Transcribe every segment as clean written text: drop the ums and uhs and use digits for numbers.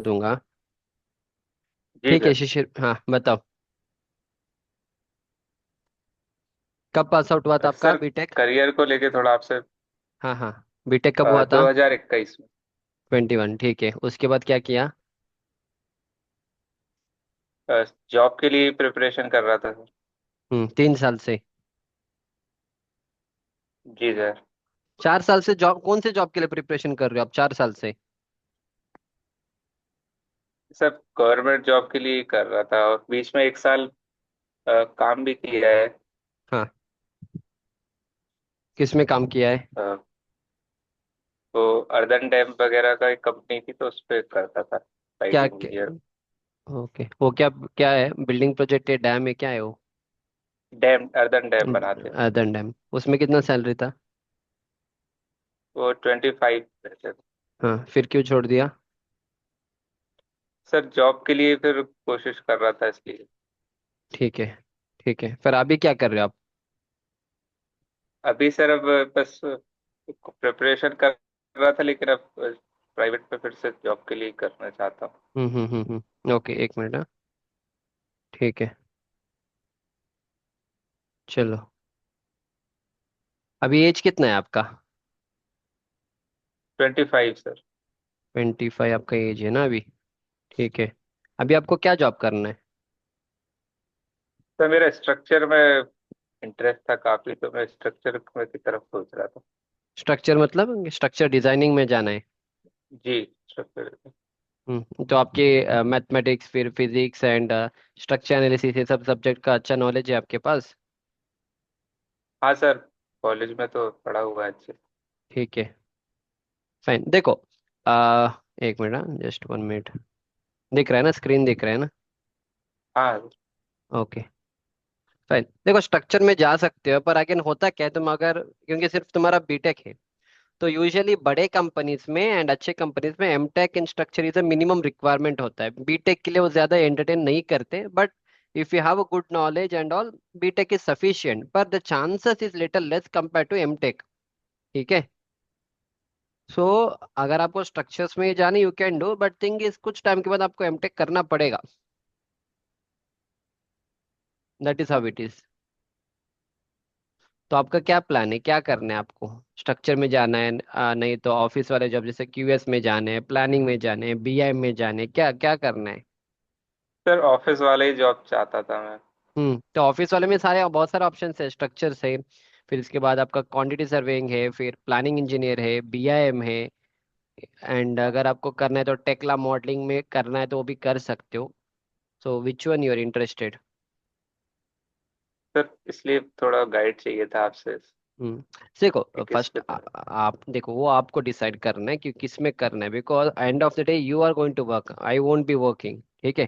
दूंगा। जी ठीक है सर। शिशिर, हाँ बताओ। कब पास आउट हुआ था आपका सर, बीटेक? करियर को लेके थोड़ा आपसे। हाँ हाँ, बीटेक कब हुआ था? 2021 में। 21, ठीक है। उसके बाद क्या किया? जॉब के लिए प्रिपरेशन कर रहा था सर। 3 साल से? जी सर। 4 साल से जॉब, कौन से जॉब के लिए प्रिपरेशन कर रहे हो आप 4 साल से? सर, गवर्नमेंट जॉब के लिए कर रहा था और बीच में 1 साल काम भी किया है। हाँ, किस में काम किया है? अ, तो अर्दन डैम वगैरह का एक कंपनी थी तो उस पर करता था, साइट क्या, इंजीनियर। ओके, वो क्या क्या है? बिल्डिंग प्रोजेक्ट है, डैम है, क्या है वो? डैम, अर्दन डैम बनाते थे। अदर डैम, उसमें कितना सैलरी था? वो 25 थे। हाँ, फिर क्यों छोड़ दिया? सर, जॉब के लिए फिर कोशिश कर रहा था इसलिए। ठीक है, ठीक है, फिर अभी क्या कर रहे हो आप? अभी सर अब बस प्रिपरेशन कर रहा था, लेकिन अब प्राइवेट पे फिर से जॉब के लिए करना चाहता हूँ। ओके, 1 मिनट, हाँ। ठीक है, चलो। अभी एज कितना है आपका? 25 सर। 25 आपका एज है ना अभी? ठीक है। अभी आपको क्या जॉब करना है? सर, मेरा स्ट्रक्चर में इंटरेस्ट था काफी, तो मैं स्ट्रक्चर में की तरफ सोच रहा था। स्ट्रक्चर मतलब स्ट्रक्चर डिजाइनिंग में जाना है? जी, स्ट्रक्चर। तो आपके मैथमेटिक्स, फिर फिजिक्स एंड स्ट्रक्चर एनालिसिस, ये सब सब्जेक्ट का अच्छा नॉलेज है आपके पास? हाँ सर, कॉलेज में तो पढ़ा हुआ है अच्छे। ठीक है, फाइन। देखो, आ, 1 मिनट, जस्ट 1 मिनट। दिख रहा है ना, स्क्रीन दिख रहा है ना? हाँ ओके, फाइन। देखो, स्ट्रक्चर में जा सकते हो, पर अगेन होता क्या है, तुम अगर, क्योंकि सिर्फ तुम्हारा बीटेक है, तो यूजुअली बड़े कंपनीज में एंड अच्छे कंपनीज में MTech in structure is a minimum requirement होता है। बीटेक के लिए वो ज्यादा एंटरटेन नहीं करते, but if you have a good knowledge and all, BTech is sufficient, पर the chances is little less compare to MTech. ठीक है। सो अगर आपको स्ट्रक्चर्स में जाने, you can do, but thing is कुछ टाइम के बाद आपको एमटेक करना पड़ेगा। That is how it is. तो आपका क्या प्लान है, क्या करना है आपको? स्ट्रक्चर में जाना है, नहीं तो ऑफिस वाले जॉब जैसे क्यूएस में जाने हैं, प्लानिंग में जाने हैं, बीआई में जाने हैं, क्या क्या करना है? सर, ऑफिस वाला ही जॉब चाहता था मैं। तो ऑफिस वाले में सारे, बहुत सारे ऑप्शन है, स्ट्रक्चर है, फिर इसके बाद आपका क्वांटिटी सर्वेइंग है, फिर प्लानिंग इंजीनियर है, बीआईएम है, एंड अगर आपको करना है तो टेक्ला मॉडलिंग में करना है तो वो भी कर सकते हो। So which one you are interested? Sir, इसलिए थोड़ा गाइड चाहिए था आपसे हम्म देखो, कि किस फर्स्ट पे करूं। आप देखो, वो आपको डिसाइड करना है कि किस में करना है, because end of the day you are going to work, I won't be working. ठीक है।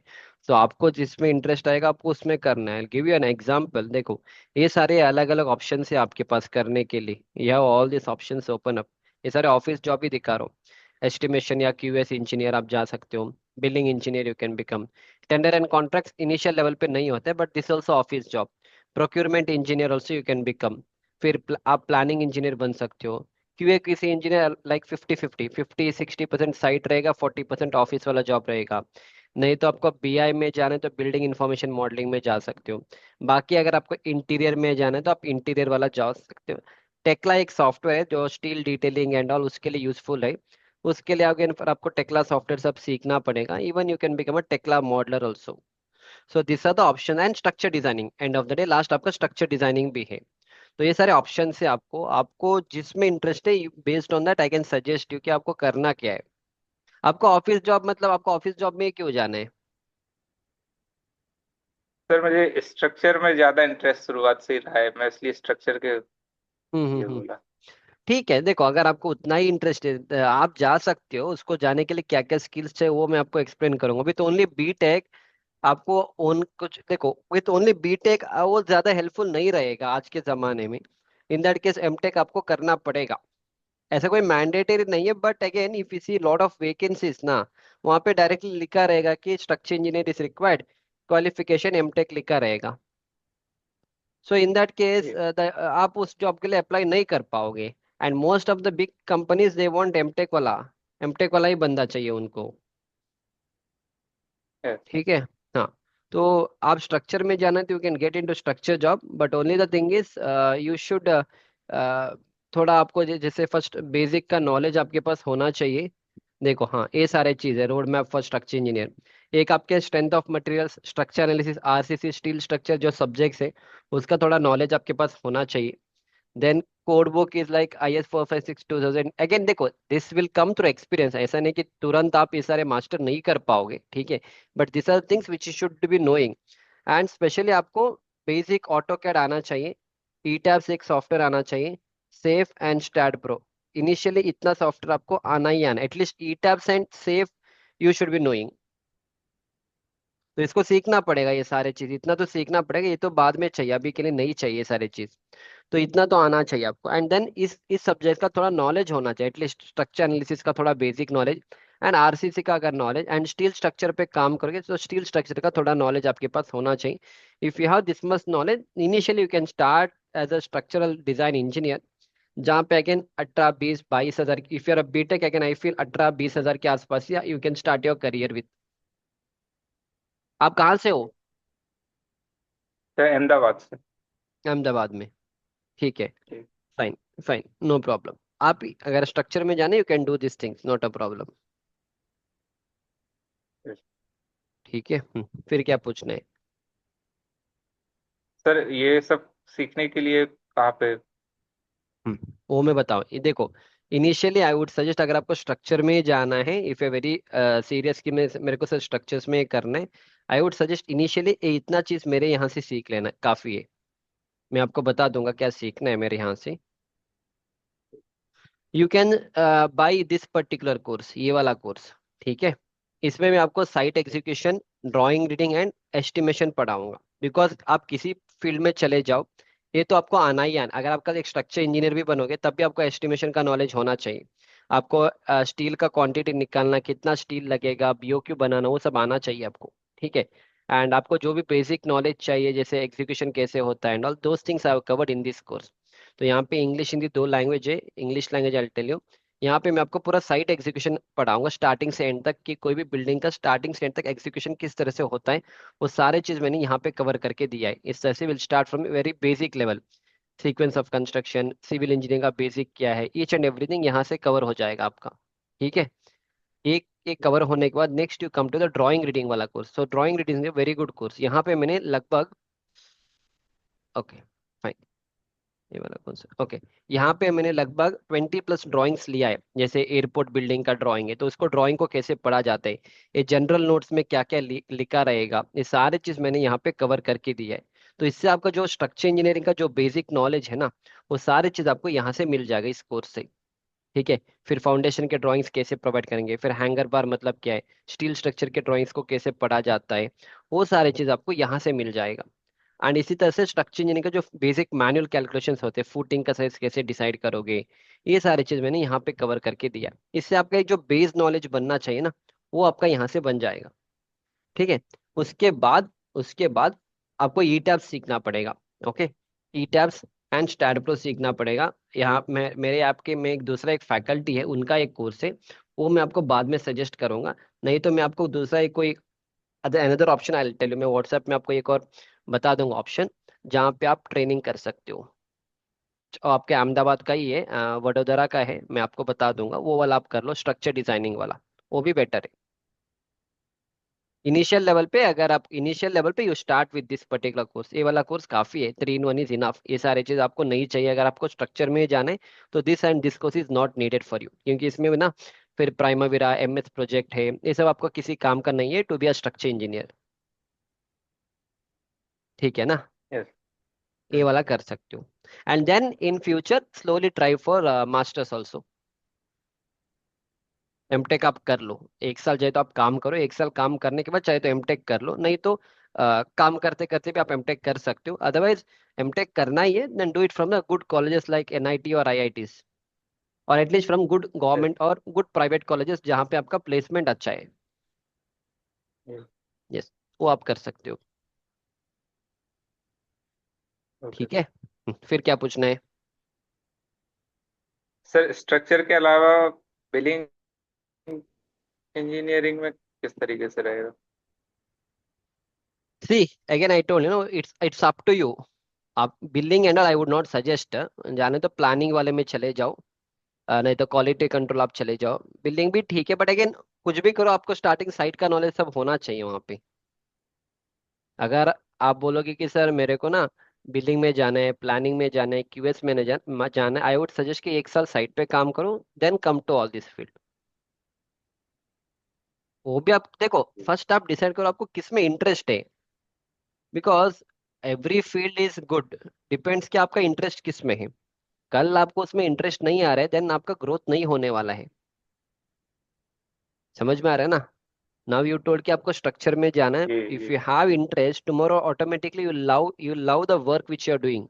तो आपको जिसमें इंटरेस्ट आएगा आपको उसमें करना है। गिव यू एन एग्जांपल, देखो, ये सारे अलग अलग ऑप्शन है आपके पास करने के लिए, you have all this options open up. ये सारे ऑफिस जॉब ही दिखा रहा हूँ। एस्टिमेशन या क्यूएस इंजीनियर आप जा सकते हो। Billing engineer you can become. Tender and contracts initial level पे नहीं होते, but this also office job. Procurement engineer also you can become. फिर आप प्लानिंग इंजीनियर बन सकते हो। क्यूए किसी इंजीनियर लाइक 50-50, 50-60% साइट रहेगा, 40% ऑफिस वाला जॉब रहेगा। नहीं तो आपको बीआई में जाना है तो बिल्डिंग इंफॉर्मेशन मॉडलिंग में जा सकते हो। बाकी अगर आपको इंटीरियर में जाना है तो आप इंटीरियर वाला जा सकते हो। टेक्ला एक सॉफ्टवेयर है जो स्टील डिटेलिंग एंड ऑल उसके लिए यूजफुल है। उसके लिए अगेन फिर आपको टेक्ला सॉफ्टवेयर सब सीखना पड़ेगा। Even you can become a Tekla modeller also. So this are the option and structure designing, end of the day last आपका स्ट्रक्चर डिजाइनिंग भी है। तो ये सारे ऑप्शन है, आपको आपको जिसमें इंटरेस्ट है, based on that I can suggest you कि आपको करना क्या है। आपको ऑफिस जॉब, मतलब आपको ऑफिस जॉब में क्यों जाना है? सर, मुझे स्ट्रक्चर में ज्यादा इंटरेस्ट शुरुआत से ही रहा है, मैं इसलिए स्ट्रक्चर के ये हम्म। बोला। ठीक है, देखो, अगर आपको उतना ही इंटरेस्ट है आप जा सकते हो। उसको जाने के लिए क्या क्या स्किल्स है वो मैं आपको एक्सप्लेन करूंगा। अभी तो ओनली बीटेक आपको ओन कुछ, देखो, विथ ओनली बीटेक वो ज्यादा हेल्पफुल नहीं रहेगा आज के जमाने में। इन दैट केस एमटेक आपको करना पड़ेगा। ऐसा कोई मैंडेटरी नहीं है, but again if you see lot of vacancies ना, वहाँ पे डायरेक्टली लिखा रहेगा कि structure engineer is required, qualification MTech लिखा रहेगा। सो इन दैट केस जी आप उस जॉब के लिए अप्लाई नहीं कर पाओगे। And most of the big companies they want MTech वाला, एमटेक वाला ही बंदा चाहिए उनको। यस। ठीक है। हाँ, तो आप स्ट्रक्चर में जाना तो you can get into structure job, but only the thing is you should थोड़ा आपको जैसे फर्स्ट बेसिक का नॉलेज आपके पास होना चाहिए। देखो हाँ, ये सारे चीज़ है, road map for structure engineer. एक आपके strength of materials, structure analysis, RCC, steel structure जो सब्जेक्ट्स है, उसका थोड़ा नॉलेज आपके पास होना चाहिए। Then code book is like IS 456 2000। Again देखो, this will come through experience, ऐसा नहीं कि तुरंत आप ये सारे मास्टर नहीं कर पाओगे, ठीक है। But this are things which you should be knowing. And specially आपको बेसिक ऑटो कैड आना चाहिए, ईटैब्स एक सॉफ्टवेयर आना चाहिए, SAFE and STAAD Pro. Initially इतना सॉफ्टवेयर आपको आना ही आना, at least ETABS and SAFE you should be knowing. तो इसको सीखना पड़ेगा, ये सारे चीज इतना तो सीखना पड़ेगा, ये तो बाद में चाहिए, अभी के लिए नहीं चाहिए ये सारे चीज। तो इतना तो आना चाहिए आपको। एंड देन इस सब्जेक्ट का थोड़ा नॉलेज होना चाहिए, एटलीस्ट स्ट्रक्चर एनालिसिस का थोड़ा बेसिक नॉलेज, एंड आरसीसी का अगर नॉलेज, एंड स्टील स्ट्रक्चर पे काम करोगे तो स्टील स्ट्रक्चर का थोड़ा नॉलेज आपके पास होना चाहिए। If you have this much knowledge initially you can start as a structural design engineer, जहाँ पे अगेन 18 20 22 हजार, if your BTech again I feel 18 20 हजार के आसपास या you can start your career with. आप कहाँ से हो? सर अहमदाबाद से। अहमदाबाद में, ठीक है। ठीक। Fine, fine, no problem. आप अगर स्ट्रक्चर में जाने, you can do this things, not a problem. Yes. ठीक है। फिर क्या पूछना है? सर ये सब सीखने के लिए कहाँ पे? वो मैं बताऊं, ये देखो, इनिशियली आई वुड सजेस्ट, अगर आपको स्ट्रक्चर में जाना है, इफ ए वेरी सीरियस कि मैं मेरे को सर स्ट्रक्चर्स में करना है, आई वुड सजेस्ट इनिशियली इतना चीज मेरे यहाँ से सीख लेना काफी है। मैं आपको बता दूंगा क्या सीखना है मेरे यहाँ से। You can buy this particular course, ये वाला कोर्स, ठीक है। इसमें मैं आपको site execution, drawing, reading and estimation पढ़ाऊंगा। बिकॉज आप किसी फील्ड में चले जाओ, ये तो आपको आना ही आना। अगर आपका एक स्ट्रक्चर इंजीनियर भी बनोगे तब भी आपको एस्टिमेशन का नॉलेज होना चाहिए। आपको स्टील का क्वांटिटी निकालना, कितना स्टील लगेगा, बीओक्यू बनाना, वो सब आना चाहिए आपको, ठीक है। एंड आपको जो भी बेसिक नॉलेज चाहिए, जैसे एग्जीक्यूशन कैसे होता है and all those things I have covered in this course. तो यहाँ पे इंग्लिश हिंदी दो लैंग्वेज है। English language I tell you, यहाँ पे मैं आपको पूरा साइट एग्जीक्यूशन पढ़ाऊंगा स्टार्टिंग से एंड तक, कि कोई भी बिल्डिंग का स्टार्टिंग से एंड तक एग्जीक्यूशन किस तरह से होता है, वो सारे चीज मैंने यहाँ पे कवर करके दिया है। इस तरह से will start from very basic level, sequence of construction, civil engineering का बेसिक क्या है, ईच एंड एवरीथिंग यहाँ से कवर हो जाएगा आपका, ठीक है। एक एक कवर होने के बाद next you come to the drawing reading वाला course. So drawing reading is very good course. यहाँ पे मैंने लगभग, ओके, ये वाला कौन सा, ओके, यहाँ पे मैंने लगभग 20+ ड्राइंग्स लिया है। जैसे एयरपोर्ट बिल्डिंग का ड्राइंग है, तो उसको ड्राइंग को कैसे पढ़ा जाता है, ये जनरल नोट्स में क्या क्या लिखा रहेगा, ये सारी चीज मैंने यहाँ पे कवर करके दिया है। तो इससे आपका जो स्ट्रक्चर इंजीनियरिंग का जो बेसिक नॉलेज है ना, वो सारी चीज आपको यहाँ से मिल जाएगा इस कोर्स से, ठीक है। फिर फाउंडेशन के ड्राइंग्स कैसे प्रोवाइड करेंगे, फिर हैंगर बार मतलब क्या है, स्टील स्ट्रक्चर के ड्राइंग्स को कैसे पढ़ा जाता है, वो सारी चीज आपको यहाँ से मिल जाएगा। एंड इसी तरह से स्ट्रक्चर इंजीनियरिंग का जो बेसिक मैनुअल कैलकुलेशंस होते हैं, फुटिंग का साइज कैसे डिसाइड करोगे, ये सारी चीज मैंने यहाँ पे कवर करके दिया। इससे आपका एक जो बेस नॉलेज बनना चाहिए ना, वो आपका यहाँ से बन जाएगा, ठीक है। उसके बाद आपको ई टैब्स सीखना पड़ेगा, okay. ETABS and STAAD Pro सीखना पड़ेगा। यहाँ मैं मेरे आपके में एक दूसरा एक फैकल्टी है, उनका एक कोर्स है, वो मैं आपको बाद में सजेस्ट करूंगा। नहीं तो मैं आपको दूसरा एक कोई another option I tell you, मैं व्हाट्सएप में आपको एक और बता दूंगा ऑप्शन, जहाँ पे आप ट्रेनिंग कर सकते हो। आपके अहमदाबाद का ही है, वडोदरा का है, मैं आपको बता दूंगा, वो वाला आप कर लो, स्ट्रक्चर डिजाइनिंग वाला, वो भी बेटर है। इनिशियल लेवल पे you start with this particular course, ये वाला कोर्स काफी है, 3 in 1 इज इनफ। ये सारे चीज आपको नहीं चाहिए, अगर आपको स्ट्रक्चर में जाना है तो this and this course is not needed for you, क्योंकि इसमें ना फिर प्राइमावेरा, MS प्रोजेक्ट है, ये सब आपको किसी काम का नहीं है to be a structure engineer, ठीक है ना। यस। ये वाला कर सकते हो। And then in future slowly try for masters also. MTech आप कर लो, 1 साल चाहे तो आप काम करो, 1 साल काम करने के बाद चाहे तो एमटेक कर लो, नहीं तो काम करते करते भी आप एमटेक कर सकते हो। अदरवाइज एमटेक करना ही है, then do it from the good colleges like NIT और IITs, और at least from good yes. Government और गुड प्राइवेट कॉलेजेस जहाँ पे आपका प्लेसमेंट अच्छा है। यस, वो आप कर सकते हो, ओके। ठीक है। फिर क्या पूछना है? सर स्ट्रक्चर के अलावा बिलिंग इंजीनियरिंग में किस तरीके से रहेगा? See again I told you no, it's up to you. आप building and I would not suggest, जाने तो प्लानिंग वाले में चले जाओ, नहीं तो क्वालिटी कंट्रोल आप चले जाओ। बिल्डिंग भी ठीक है, बट अगेन कुछ भी करो आपको स्टार्टिंग साइट का नॉलेज सब होना चाहिए वहाँ पे। अगर आप बोलोगे कि सर मेरे को ना बिल्डिंग में जाना है, प्लानिंग में जाना है, क्यूएस में जाना है, आई वुड सजेस्ट कि 1 साल साइट पे काम करो, then come to all this field. वो भी आप देखो, फर्स्ट आप डिसाइड करो आपको किस में इंटरेस्ट है, because every field is good, depends कि आपका इंटरेस्ट किस में है। कल आपको उसमें इंटरेस्ट नहीं आ रहा है, देन आपका ग्रोथ नहीं होने वाला है। समझ में आ रहा है ना? नाउ यू टोल्ड कि आपको स्ट्रक्चर में जाना है, जी इफ जी। You have interest tomorrow automatically you love the work which you are doing.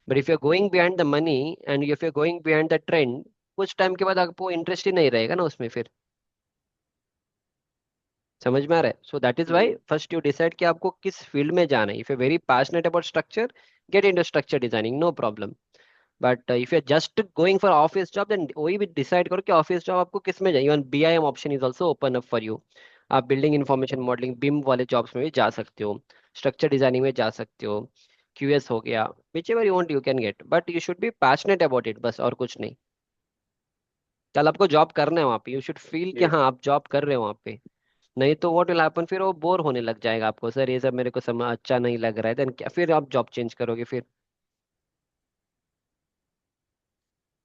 But if you are going behind the money and if you are going behind the trend, कुछ time के बाद आपको interest ही नहीं रहेगा ना उसमें फिर। समझ में आ रहा है? सो दैट इज वाई जी फर्स्ट यू डिसाइड कि आपको किस फील्ड में जाना है। If you very passionate about structure, get into structure designing, no problem. But if you are just going for office job, then वही भी डिसाइड करो कि ऑफिस जॉब आपको किस में चाहिए। Even BIM option is also open up for you. आप building information modelling बिम वाले जॉब्स में भी जा सकते हो, स्ट्रक्चर डिजाइनिंग में जा सकते हो, क्यूएस हो गया, which ever you want you can get, but you should be passionate about it, बस और कुछ नहीं। कल आपको जॉब करना है वहाँ पे, यू शुड फील कि जी हाँ आप जॉब कर रहे हो वहाँ पे। नहीं तो व्हाट विल हैपन, फिर वो बोर होने लग जाएगा आपको, सर ये सब मेरे को समझ अच्छा नहीं लग रहा है, देन क्या फिर आप जॉब चेंज करोगे फिर?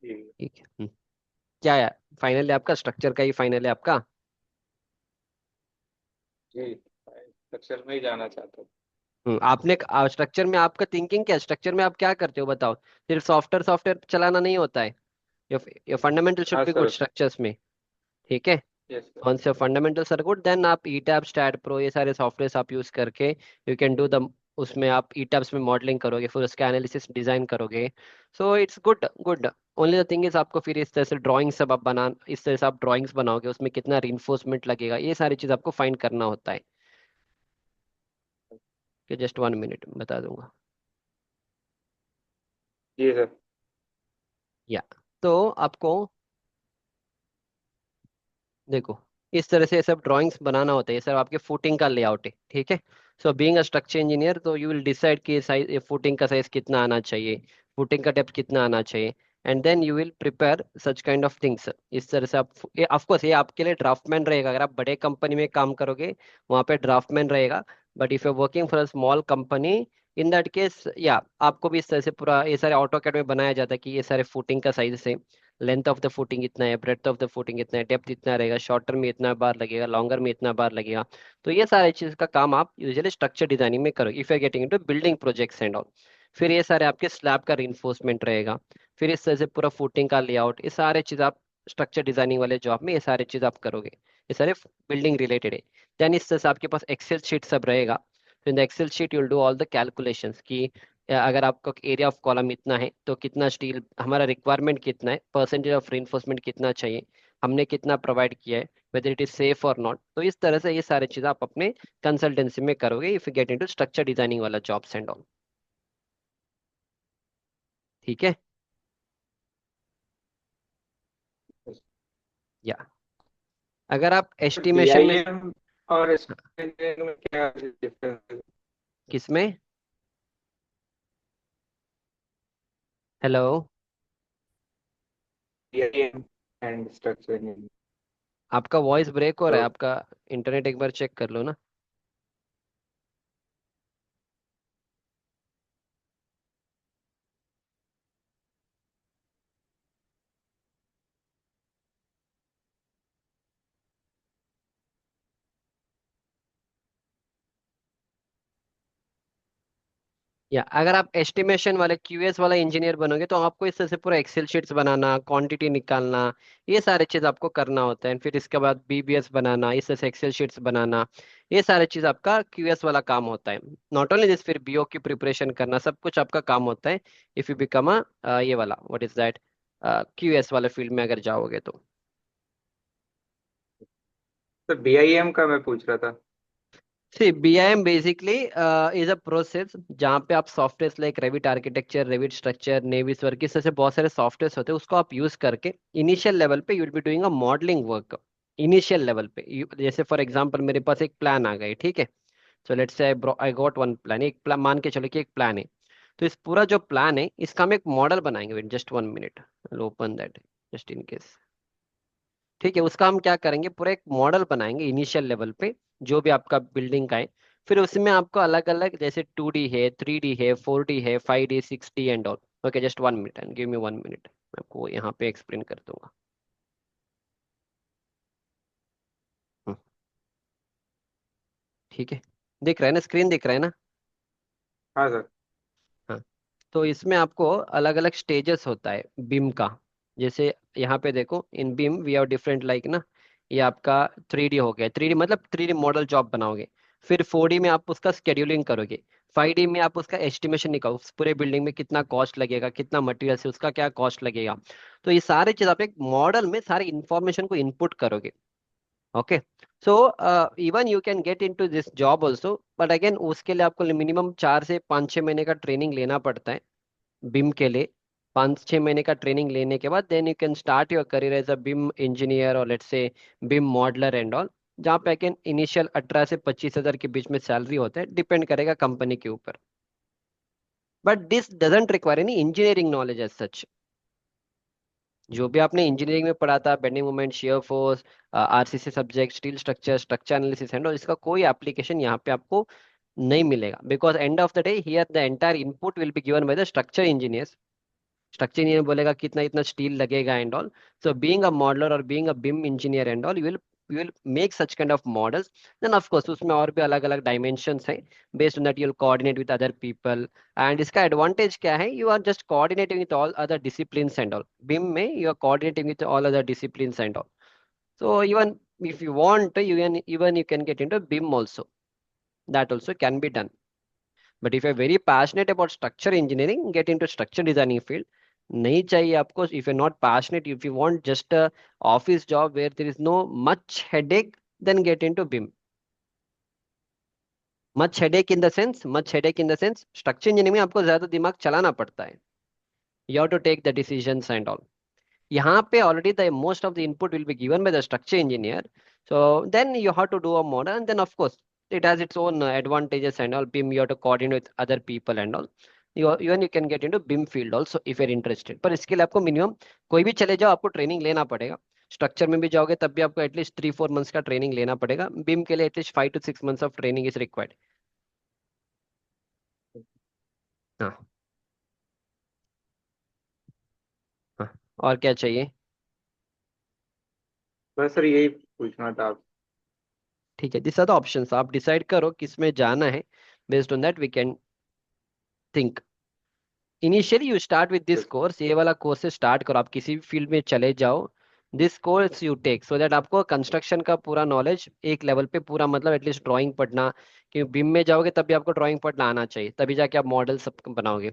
जी। ठीक है। क्या है फाइनली आपका स्ट्रक्चर का ही फाइनल है आपका? जी स्ट्रक्चर में ही जाना चाहता हूँ। आपने स्ट्रक्चर में आपका थिंकिंग क्या है? स्ट्रक्चर में आप क्या करते हो बताओ? सिर्फ सॉफ्टवेयर सॉफ्टवेयर चलाना नहीं होता है, योर फंडामेंटल शुड हाँ बी गुड सर। स्ट्रक्चर्स में। ठीक है। Yes sir. once your fundamentals are good, then आप ईटैब स्टैट प्रो ये सारे सॉफ्टवेयर आप यूज करके यू कैन डू द, उसमें आप ईटैब्स में मॉडलिंग करोगे, फिर उसका एनालिसिस डिजाइन करोगे। So it's good good. Only the thing is आपको फिर इस तरह से ड्राइंग सब आप बना, इस तरह से आप ड्राइंग्स बनाओगे, उसमें कितना रीइंफोर्समेंट लगेगा, ये सारी चीज आपको फाइंड करना होता है। कि जस्ट 1 मिनट बता दूंगा। जी सर। या तो आपको देखो, इस तरह से ये सब ड्राइंग्स बनाना होता है, ये सब आपके फुटिंग का लेआउट है। ठीक है। So being a structure engineer, तो यू विल डिसाइड कि साइज, ये फुटिंग का साइज कितना आना चाहिए, फुटिंग का डेप्थ कितना आना चाहिए, and then you will prepare such kind of things. इस तरह से आप, ये ऑफ कोर्स ये आपके लिए ड्राफ्टमैन रहेगा अगर आप बड़े कंपनी में काम करोगे, वहाँ पे ड्राफ्टमैन रहेगा। But if you are working for a small company, in that case या आपको भी इस तरह से पूरा ये सारे ऑटोकैड में बनाया जाता है कि ये सारे फुटिंग का साइज है, लेंथ ऑफ द फुटिंग इतना है, ब्रेड्थ ऑफ द फुटिंग इतना है, डेप्थ इतना रहेगा, शॉर्टर में इतना बार लगेगा, लॉन्गर में इतना बार लगेगा। तो ये सारे चीज का काम आप यूजुअली स्ट्रक्चर डिजाइनिंग में करो if you are getting into building projects and all. फिर ये सारे आपके स्लैब का रिइंफोर्समेंट रहेगा, फिर इस तरह से पूरा फुटिंग का लेआउट, ये सारे चीज आप स्ट्रक्चर डिजाइनिंग वाले जॉब में ये सारे चीज आप करोगे। ये सारे बिल्डिंग रिलेटेड है। देन इस तरह से आपके पास एक्सेल शीट सब रहेगा। तो in the excel sheet you will do all the calculations कि अगर आपका एरिया ऑफ कॉलम इतना है तो कितना स्टील, हमारा रिक्वायरमेंट कितना है, परसेंटेज ऑफ रिइंफोर्समेंट कितना चाहिए, हमने कितना प्रोवाइड किया है, वेदर इट इज सेफ और नॉट। तो इस तरह से ये सारी चीज़ आप अपने कंसल्टेंसी में करोगे if you get into structure designing वाला जॉब्स एंड ऑल। ठीक है। या अगर आप एस्टिमेशन में, बीआईएम और इंजीनियरिंग में क्या डिफरेंस है? किसमें? Hello? BIM and structure engineering. आपका वॉइस ब्रेक हो रहा है, तो आपका इंटरनेट एक बार चेक कर लो ना। या अगर आप एस्टिमेशन वाले क्यूएस वाला इंजीनियर बनोगे, तो आपको इस तरह से पूरा एक्सेल शीट्स बनाना, क्वांटिटी निकालना, ये सारे चीज आपको करना होता है। फिर इसके बाद बीबीएस बनाना, इस तरह से एक्सेल शीट्स बनाना, ये सारे चीज आपका क्यूएस वाला काम होता है। नॉट ओनली दिस, फिर बीओ की प्रिपरेशन करना, सब कुछ आपका काम होता है इफ यू बिकम अ ये वाला व्हाट इज दैट, क्यूएस वाले फील्ड में अगर जाओगे तो। सर बीआईएम का मैं पूछ रहा था। See BIM basically is a process जहाँ पे आप software like Revit architecture, Revit structure, Navisworks, इस तरह से बहुत सारे सॉफ्टवेयर होते हैं, उसको आप यूज करके इनिशियल लेवल पे you will be doing a modelling work. Initial level पे जैसे फॉर एग्जांपल मेरे पास एक प्लान आ गई, ठीक है, so let's say I got one plan, एक प्लान मान के चलो कि एक प्लान है। तो इस पूरा जो प्लान है इसका हम एक मॉडल बनाएंगे। Wait just 1 minute, open that just in case. ठीक है, उसका हम क्या करेंगे, पूरा एक मॉडल बनाएंगे इनिशियल लेवल पे, जो भी आपका बिल्डिंग का है। फिर उसमें आपको अलग अलग, जैसे 2D है, 3D है, 4D है, 5D, 6D and all. Okay, just 1 minute and give me 1 minute, मैं आपको यहाँ पे एक्सप्लेन कर दूंगा। हम्म, ठीक है, दिख रहा है ना, स्क्रीन दिख रहा है ना? हाँ सर। हाँ। तो इसमें आपको अलग अलग स्टेजेस होता है बीम का। जैसे यहाँ पे देखो, in beam we have different like ना, ये आपका 3D हो गया, 3D मतलब 3D मॉडल जो आप बनाओगे। फिर 4D में आप उसका स्केड्यूलिंग करोगे। 5D में आप उसका एस्टिमेशन निकालो, उस पूरे बिल्डिंग में कितना कॉस्ट लगेगा, कितना मटेरियल है, उसका क्या कॉस्ट लगेगा। तो ये सारे चीज आप एक मॉडल में सारी इंफॉर्मेशन को इनपुट करोगे। Okay. So even you can get into this job also, but again उसके लिए आपको मिनिमम 4 से 5 6 महीने का ट्रेनिंग लेना पड़ता है बिम के लिए। 5 6 महीने का ट्रेनिंग लेने के बाद then you can start your career as a BIM engineer और let's say BIM modeller and all. जहाँ पे अगेन इनिशियल 18 से 25 हज़ार के बीच में सैलरी होता है, डिपेंड करेगा कंपनी के ऊपर। But this doesn't require any engineering knowledge as such. जो भी आपने इंजीनियरिंग में पढ़ा था, bending moment, shear force, RCC subject, steel structure, structure analysis and इसका कोई एप्लीकेशन यहाँ पे आपको नहीं मिलेगा, because end of the day here the entire input will be given by the structure engineer. Structure engineer बोलेगा कितना इतना स्टील लगेगा and all. So being a modeler और being a BIM engineer and all, you will make such kind of models. Then of course उसमें और भी अलग अलग डायमेंशंस हैं। Based on that you will coordinate with other people. And इसका advantage क्या है, you are just coordinating with all other disciplines and all. BIM में you are coordinating with all other disciplines and all. So even if you want, even you can get into BIM also. That also can be done. But if you're very passionate about structure engineering, get into structure designing field. नहीं चाहिए आपको, if you're not passionate, if you want just a office job where there is no much headache, then get into BIM. Much headache in the sense structure engineering में आपको ज्यादा दिमाग चलाना पड़ता है। You have to take the decisions and all. यहाँ पे already the most of the input will be given by the structure engineer. So then you have to do a model, and then of course it has its own advantages and all. BIM you have to coordinate with other people and all. Even you can get into BIM field also if you're interested. पर इसके लिए आपको minimum, कोई भी चले जाओ, आपको training लेना पड़ेगा। स्ट्रक्चर में भी जाओगे तब भी आपको एटलीस्ट 3 4 मंथ्स का ट्रेनिंग लेना पड़ेगा। बिम के लिए at least 5 to 6 months of training is required. हाँ। हाँ। और क्या चाहिए? बस सर यही पूछना था आप। ठीक है, दिस आर द ऑप्शंस, आप डिसाइड करो किस में जाना है। Based on that we can think. Initially you start with this course, ये वाला कोर्स से स्टार्ट करो, आप किसी भी फील्ड में चले जाओ। This course you take so that आपको कंस्ट्रक्शन का पूरा नॉलेज एक लेवल पे पूरा, मतलब एटलीस्ट ड्राइंग पढ़ना। क्योंकि बिम में जाओगे तब भी आपको ड्राइंग पढ़ना आना चाहिए, तभी जाके आप मॉडल सब बनाओगे।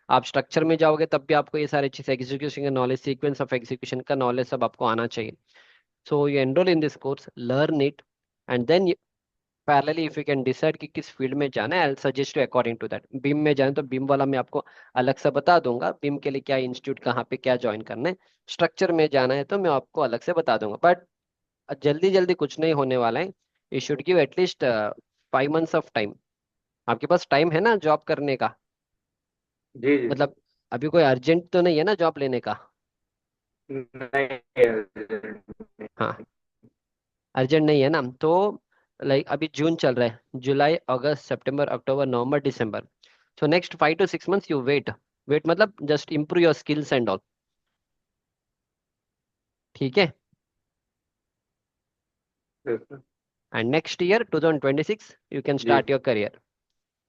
आप स्ट्रक्चर में जाओगे तब भी आपको ये सारी चीज़, एग्जीक्यूशन का नॉलेज, सीक्वेंस ऑफ एग्जीक्यूशन का नॉलेज सब आपको आना चाहिए। So you enroll in this course, learn it, and then parallelly if you can decide कि किस फील्ड में जाना है, I suggest you according to that. BIM में जाना तो बिम वाला मैं आपको अलग से बता दूंगा, बिम के लिए क्या इंस्टीट्यूट कहाँ पे क्या ज्वाइन करना है। स्ट्रक्चर में जाना है तो मैं आपको अलग से बता दूंगा। बट जल्दी जल्दी कुछ नहीं होने वाला है। You should give at least 5 months of time. आपके पास टाइम है ना जॉब करने का? जी जी मतलब अभी कोई अर्जेंट तो नहीं है ना जॉब लेने का? नहीं। हाँ, अर्जेंट नहीं है ना तो, लाइक अभी जून चल रहा है, जुलाई अगस्त सितंबर अक्टूबर नवंबर दिसंबर। So next 5 to 6 months you wait. Wait मतलब just improve your skills and all. ठीक है। And next year 2026 you can जी स्टार्ट योर करियर,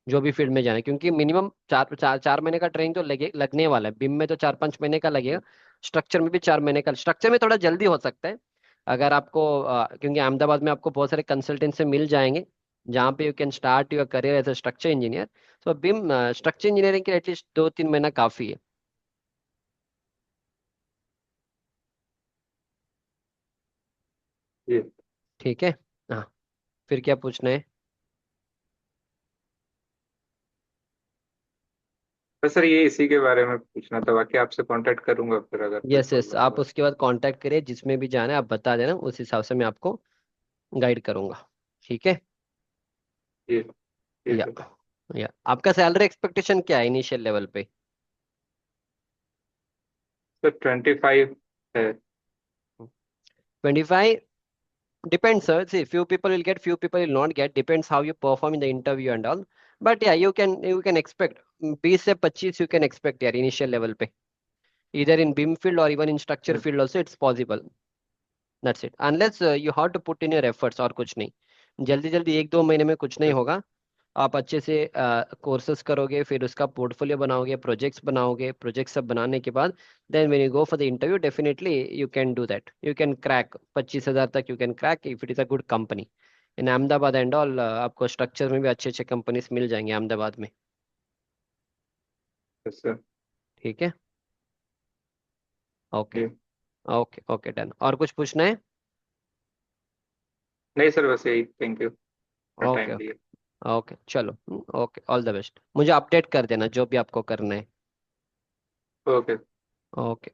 जो भी फील्ड में जाना है। क्योंकि मिनिमम 4 महीने का ट्रेनिंग तो लगने वाला है। बिम में तो 4 5 महीने का लगेगा। स्ट्रक्चर में भी 4 महीने का, स्ट्रक्चर में थोड़ा जल्दी हो सकता है अगर आपको क्योंकि अहमदाबाद में आपको बहुत सारे कंसल्टेंट से मिल जाएंगे जहाँ पे you can start your career as a structure engineer. So BIM structure engineering के एटलीस्ट 2 3 महीना काफी है। जी। ठीक है। हाँ, फिर क्या पूछना है? बस सर ये इसी के बारे में पूछना था, बाकी आपसे कांटेक्ट करूंगा फिर अगर कोई यस यस, प्रॉब्लम आप हुआ। उसके बाद कांटेक्ट करिए, जिसमें भी जाना है आप बता देना, उस हिसाब से मैं आपको गाइड करूंगा। ठीक है। जी। जी या सर। या आपका सैलरी एक्सपेक्टेशन क्या है इनिशियल लेवल पे? सर 25 है। 25? Depends, sir. See, few people will get, few people will not get. Depends how you perform in the interview and all. But yeah, you can expect 20 से 25 you can expect यार initial level पे. Either in BIM field or even in structure field also it's possible. That's it. Unless you have to put in your efforts और कुछ नहीं. जल्दी जल्दी एक दो महीने में कुछ नहीं होगा. आप अच्छे से कोर्सेज करोगे, फिर उसका पोर्टफोलियो बनाओगे, प्रोजेक्ट्स बनाओगे, प्रोजेक्ट सब बनाने के बाद then when you go for the interview definitely you can do that, you can crack 25,000 तक you can crack if it is a good company in Ahmedabad and all. आपको स्ट्रक्चर में भी अच्छे अच्छे कंपनीज मिल जाएंगे अहमदाबाद में। Yes sir. ठीक है। ओके। जी। Okay okay done. और कुछ पूछना है? नहीं सर, बस यही, thank you for okay time okay. दिए। ओके चलो। Okay all the best. मुझे अपडेट कर देना जो भी आपको करना है। Okay. Okay.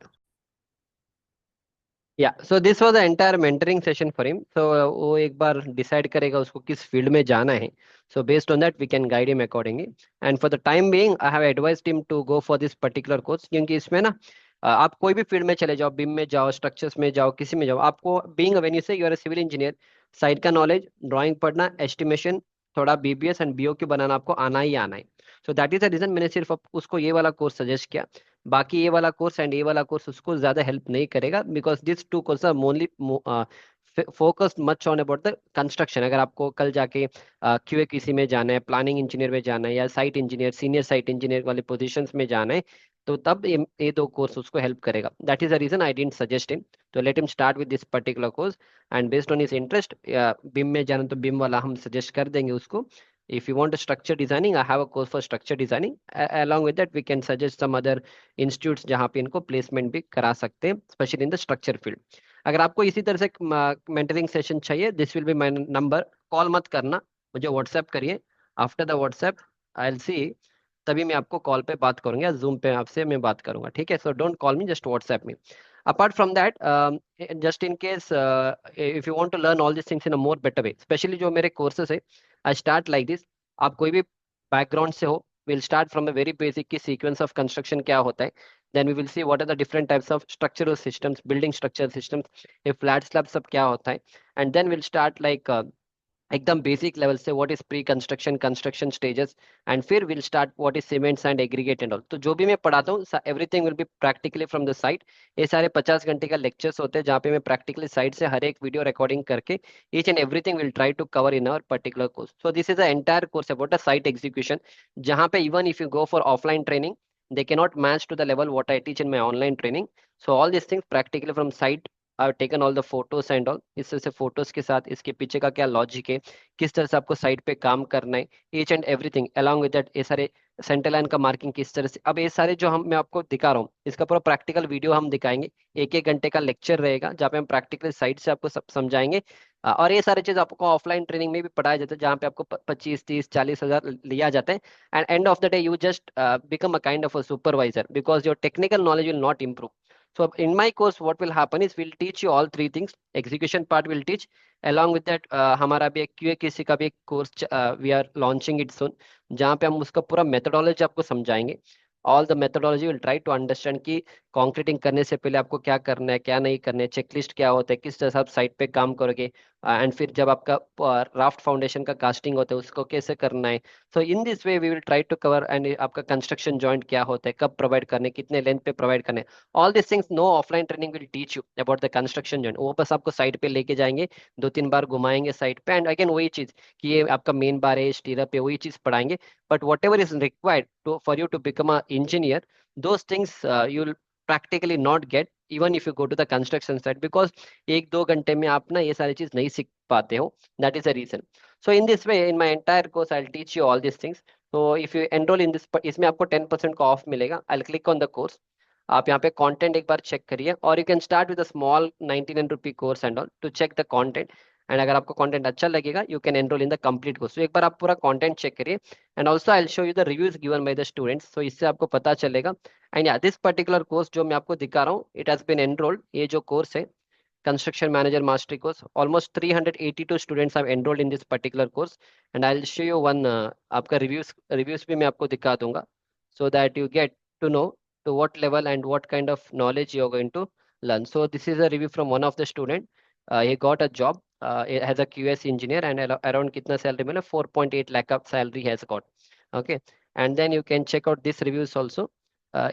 Yeah so this was the entire mentoring session for him. सो वो एक बार डिसाइड करेगा उसको किस फील्ड में जाना है। So based on that we can guide him accordingly. And for the time being I have advised him to go for this particular course, क्योंकि इसमें ना आप कोई भी फील्ड में चले जाओ, बिम में जाओ, स्ट्रक्चर्स में जाओ, किसी में जाओ, आपको being when you say you are civil engineer, site का नॉलेज, ड्राइंग पढ़ना, एस्टिमेशन, थोड़ा बीबीएस एंड बीओक्यू बनाना आपको आना ही आना है। So that is the reason मैंने सिर्फ उसको ये वाला कोर्स सजेस्ट किया। बाकी ये वाला कोर्स एंड ये वाला कोर्स उसको ज्यादा हेल्प नहीं करेगा, because this two course are mainly focused much on about the construction. अगर आपको कल जाके क्यूए किसी में जाना है, प्लानिंग इंजीनियर में जाना है, या site engineer, senior site engineer वाले पोजीशंस में जाना है, तो तब ये दो कोर्स उसको हेल्प करेगा। That is the reason I didn't suggest him. तो let him start with this particular course and based on his interest, BIM में जाना तो बिम वाला हम सजेस्ट कर देंगे उसको। If you want a structure designing, I have a course for structure designing. Along with that, we can suggest some other institutes जहाँ पे इनको प्लेसमेंट भी करा सकते हैं, specially in the structure field. अगर आपको इसी तरह से मेंटरिंग सेशन चाहिए, this will be my number. Call मत करना, मुझे व्हाट्सएप करिए। After the WhatsApp I will see, तभी मैं आपको कॉल पे बात करूंगा या जूम पे आपसे मैं बात करूंगा। ठीक है? So don't call me, just WhatsApp me. apart from that, just in case if you want to learn all these things in a more better way, especially जो मेरे courses है, I start like this। आप कोई भी background से हो, will start from a very basic की sequence of construction क्या होता है, then we will see what are the different types of structural systems, building structural systems, ये फ्लैट स्लैब सब क्या होता है। And then will start like एकदम बेसिक लेवल से what is pre construction, construction stages, and फिर will start what is cements and aggregate and all. तो जो भी मैं पढ़ाता हूँ everything will be practically from the site. ये सारे 50 घंटे का लेक्चर्स होते हैं जहाँ पे मैं प्रैक्टिकली साइट से हर एक वीडियो रिकॉर्डिंग करके each and everything will try to cover in our particular course. So this is the entire course about a site execution, जहाँ पे even if you go for offline training they cannot match to the level what I teach in my online training. So all these things practically from site, I've taken all the photos and all। इस तरह से photos के साथ इसके पीछे का क्या logic है, किस तरह से आपको साइट पे काम करना है, each and everything along with that. ये सारे सेंटर लाइन का मार्किंग किस तरह से, अब ये सारे जो हम मैं आपको दिखा रहा हूँ इसका पूरा प्रैक्टिकल वीडियो हम दिखाएंगे। एक एक घंटे का लेक्चर रहेगा जहाँ पे हम प्रैक्टिकली साइट से आपको सब समझाएंगे। और ये सारी चीज आपको ऑफलाइन ट्रेनिंग में भी पढ़ाया जाता है, जहाँ पे आपको 25, 30, 40 हजार लिया जाता है। And and of the day you just become a kind of a supervisor because your technical knowledge will not improve. So in my course what will happen is we'll teach you all three things। execution part will teach, along with that हमारा भी एक QA का भी एक course we are launching it soon, जहाँ पे हम उसका पूरा मेथोडोलॉजी आपको समझाएंगे। All the methodology will try to understand कि कंक्रीटिंग करने से पहले आपको क्या करना है, क्या नहीं करना है, चेकलिस्ट क्या होता है, किस तरह से आप साइट पे काम करोगे, एंड फिर जब आपका राफ्ट फाउंडेशन का कास्टिंग होता है उसको कैसे करना है। So in this way we will try to cover. And आपका कंस्ट्रक्शन जॉइंट क्या होता है, कब प्रोवाइड करने, कितने लेंथ पे प्रोवाइड करने, all this things no offline training will teach you about the construction joint. वो बस आपको साइट पे लेके जाएंगे, 2 3 बार घुमाएंगे साइट पे, एंड अगेन वही चीज कि ये आपका मेन बार है, स्टीरअप है, वही चीज पढ़ाएंगे। But whatever is required to for you to become a engineer, those things you will practically not get even if you go to the construction site, because 1 2 घंटे में आप ना ये सारी चीज नहीं सीख पाते हो। That is the reason. So in this way, in my entire course, I'll teach you all these things. So if you enroll in this, इसमें आपको 10% का ऑफ मिलेगा। I'll click on the course। आप यहाँ पे कंटेंट एक बार check करिए, और you can start with a small 99 rupee course and all to check the content. And अगर आपको कंटेंट अच्छा लगेगा you can enroll in the complete course. तो एक बार आप पूरा कंटेंट चेक करिए, and also I will show you the reviews given by the students, so इससे आपको पता चलेगा। एंड या दिस पर्टिकुलर कोर्स जो मैं आपको दिखा रहा हूँ, इट हैज बीन एनरोल्ड, ये जो कोर्स है construction manager mastery course. Almost 382 students have enrolled in this particular course, and I'll show you one आपका reviews भी मैं आपको दिखा दूंगा, so that you get to know to what level and what kind of knowledge you are going to learn. So this is a review from one of the student. He got a job as a QS engineer, and around कितना salary मिला, 4.8 lakh of salary has got. Okay, and then you can check out these reviews also.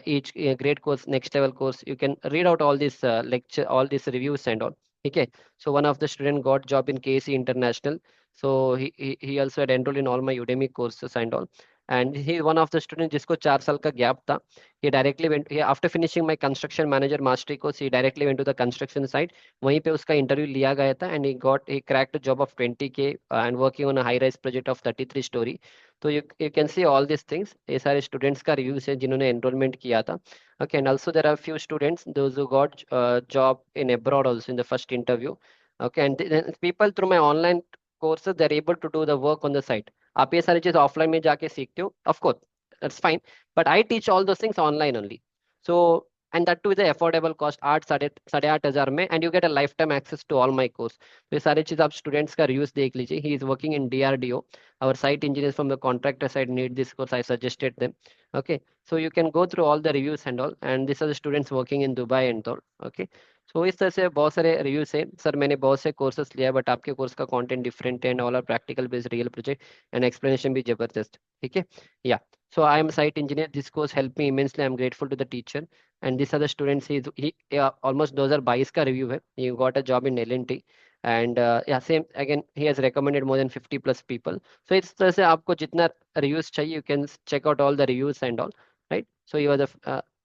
Each great course, next level course, you can read out all these lecture, all these reviews and all. Okay, so one of the student got job in KC International, so he also had enrolled in all my Udemy courses and all. And he is one of the student जिसको 4 साल का gap था. He directly went, after finishing my construction manager mastery course, he directly went to the construction site. वहीं पे उसका interview लिया गया था, and he cracked a job of 20K and working on a high rise project of 33 story. तो you can see all these things. ये सारे students का reviews है जिन्होंने enrollment किया था. Okay, and also there are few students those who got job in abroad also in the first interview. Okay, and then people through my online courses they're able to do the work on the site. आप ये सारी चीज offline में जाके सीखते हो, of course that's fine, but I teach all those things online only. So and that too is a affordable cost, 8 साढ़े 8 हजार में, and you get a lifetime access to all my course. तो ये सारी चीज आप स्टूडेंट्स का reviews देख लीजिए. He is working in DRDO. Our site engineers from the contractor side need this course. I suggested them. Okay, so you can go through all the reviews and all, and these are the students working in Dubai and all. Okay, so इस तरह से बहुत सारे reviews है. Sir मैंने बहुत से courses लिया है, बट आपके कोर्स का कंटेंट डिफरेंट है, and all are practical based real project, and explanation भी जबरदस्त. ठीक है, या so I am a site engineer. This course helped me immensely. I'm grateful to the teacher. And these are the students. He almost 2022 का review है. He got a job in L&T. And yeah, same again. He has recommended more than 50 plus people. So इस तरह से आपको जितना reviews चाहिए, you can check out all the reviews and all, right? So you are the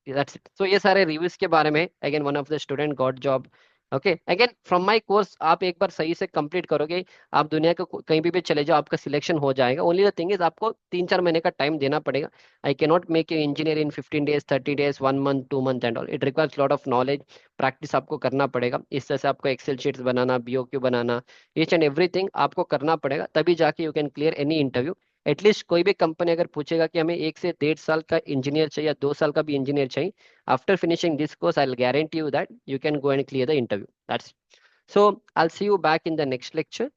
that's it. So ये सारे reviews के बारे में. Again, one of the student got job. Okay, again from my course आप एक बार सही से कंप्लीट करोगे, आप दुनिया के कहीं भी चले जाओ, आपका सिलेक्शन हो जाएगा. ओनली द थिंग इज आपको 3-4 महीने का टाइम देना पड़ेगा. I can not make you engineer in 15 days, 30 days, 1 month, 2 month and all. It requires lot of knowledge, practice आपको करना पड़ेगा. इस तरह से आपको एक्सेल शीट्स बनाना, BOQ बनाना, ईच एंड एवरीथिंग आपको करना पड़ेगा, तभी जाके you can clear any interview. At least कोई भी कंपनी अगर पूछेगा कि हमें 1 से 1.5 साल का इंजीनियर चाहिए या 2 साल का भी इंजीनियर चाहिए, after finishing this course I'll guarantee you that you can go and clear the interview. That's it. So I'll see you back in the next lecture.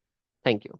Thank you.